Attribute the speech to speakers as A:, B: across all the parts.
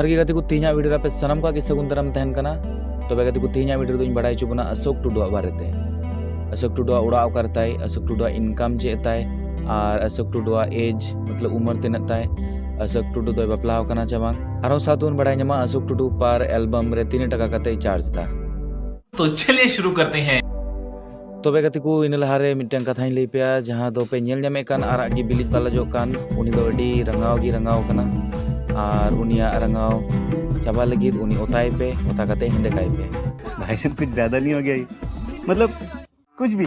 A: जोहार गे गाते को तीना वीडियो पे सनम का सगुन दाराम तहन कना। तबे गाते को तीना वीडियो दोኝ बड़ाई च बना अशोक टुडू बारेते। अशोक टुडू ओड़ा ओकारताय, अशोक टुडू इनकाम चेक ताय और अशोक टुडू एज मतलब उम्र तिनक ताय, अशोक टुडू दो बापला कना च बांग आरो साथुन बड़ाई नमा अशोक टुडू पर एल्बम रे 3 टाका कते चार्ज दा।
B: तो चलिए शुरू करते हैं।
A: तबे गाते को इन लहारे मिटन कथाई लई पेया जहां दो पे नेल ᱧᱟᱢᱮ कान आरा गी बिलिज बाला जो कान उनी दो अडी रंगाव गी रंगाव कना और उनिया रंगाव चाबा लगी उनी ओताई पे ओता कते हिंदे काई पे।
C: भाई साहब कुछ ज्यादा नहीं हो गया ये? मतलब कुछ भी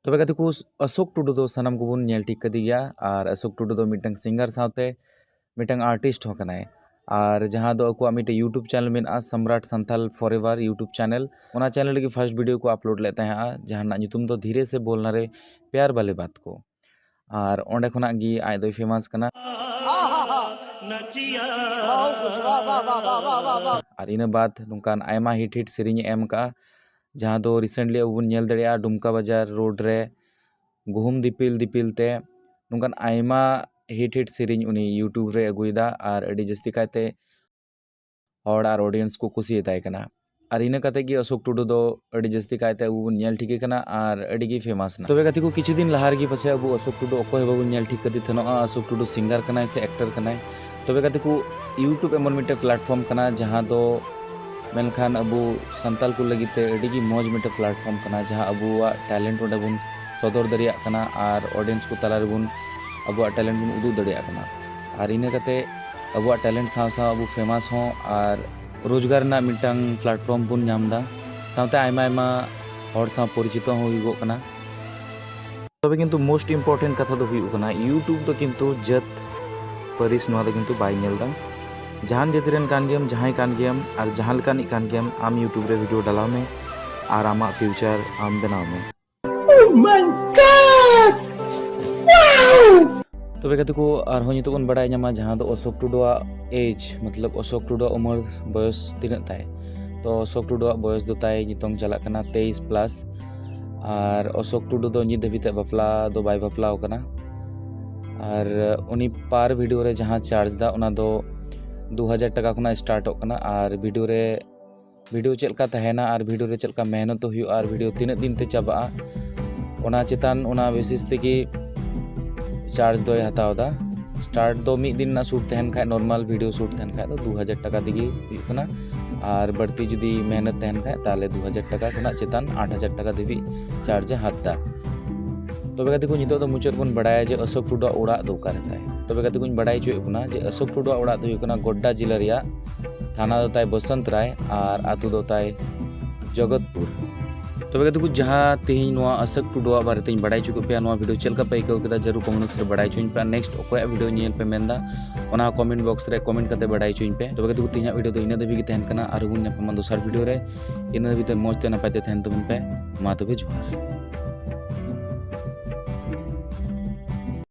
A: तबे गाते को अशोक टुडू दो सनम को बुन नेल टिक कदी गया और अशोक टुडू दो मिटन सिंगर साथे मिटन आर्टिस्ट हो कनाय और जहाँ दो को मिटे यूट्यूब चैनल में सम्राट संथाल फॉरएवर यूट्यूब चैनल ओना चैनल की फर्स्ट वीडियो को अपलोड लेते हैं जहाँ नुतुम दो धीरे से बोलना रे प्यार वाले बात को और ओंडे खना गी आय दो फेमस कना और इन बाद नुकान आयमा हिट हिट सेरिंग एम का जहाँ दो रिसेंटली अब नेल दड़िया डुमका बाजार रोड रे गुहुम दिपिल दिपिल ते नुकान आयमा हिट हिट सेरिंग उनी यूट्यूब रे अगुइदा और अडी जस्ती काते और ऑडियंस को कुसियताय कना और इन कते गी अशोक टुडू दो अडी जस्ती काते अब नेल ठिके कना और अडी गी फेमस ना। तबे गाती को किछु दिन लहार गी पसे अब अशोक टुडू अकोय बाबू नेल ठिक कदी थनो अशोक टुडू सिंगर कनाय से एक्टर कनाय। तबे गाती को यूट्यूब एमन मिटे प्लेटफॉर्म कना जहां दो मेनखान अब संताल को लगिते अडी गी मौज मिटे प्लेटफॉर्म कना जहां अबुआ टैलेंट ओडे बुन सदर दरिया कना और ऑडियंस को तलारे बुन अबुआ टैलेंट बुन उदू दड़िया कना और इन कते अबुआ टैलेंट साव साव अबु फेमस हो और रोजगार ना मिटंग प्लेटफॉर्म बुन नामदा सावते आयमा आयमा और साव परिचित हो हुइगो कना। तबे किंतु मोस्ट इम्पोर्टेंट कथा दो हुइगो कना यूट्यूब दो किंतु जत परिस नोआ दो किंतु बाय नेलदा जहान जतिरन कान गेम जहां कान गेम और जहां लकानी कान गेम आम यूट्यूब रे वीडियो डालाव में और आमा फ्यूचर आम बनाव में। ओह माय गॉड तबे गाते को और हो नितो बन बड़ाय ᱧᱟᱢᱟ जहां दो अशोक टुडू एज मतलब अशोक टुडू उम्र बयस तिनक ताय तो अशोक टुडू बयस दो ताय नितोंग चला कना 23 प्लस और अशोक टुडू दो नि धबिते बापला दो बाय बापला कना और उनी पार वीडियो रे जहां चार्ज दा ओना दो 2000 टाका खना स्टार्ट होकना और वीडियो चलका तहना और वीडियो रे चलका मेहनत हुई और वीडियो तीन दिन ते चाबा ओना चितान ओना बेसिस ते की चार्ज दो हतावदा स्टार्ट दो मिद दिन ना शूट तहन खाय नॉर्मल वीडियो शूट तहन खाय तो 2000 टाका दिगी हुयना और बढ़ती जुदी मेहनत तहन खाय ताले 2000 टाका खना चितान 8000 टाका दिबी चार्ज हातदा। तबे गाते को नितो दो मुचाद बन बड़ाया जे अशोक टुडू ओड़ा दो कारताय। तबे गाते को बड़ाय चोय कुना जे अशोक टुडू ओड़ा दो हुयना गोड्डा जिला रिया थाना दो ताय बसंत राय और आतु दो ताय जगतपुर। तबे गाते को जहां तेही नोआ अशोक टुडू बारेते बड़ाय चुको पे नोआ वीडियो चलका पे आइकाव केदा जरूर कमेंट बॉक्स रे बड़ाय चुइन पे नेक्स्ट ओकोया वीडियो नेल पे मेंदा ओना कमेंट बॉक्स रे कमेंट कते बड़ाय चुइन पे। तबे गाते को तिना वीडियो दो इना दबी गे तहन कना और बुन नेपमा दोसर वीडियो रे इन दबी ते मौज ते नपाय ते तहन तबन पे मा तबे जोहार।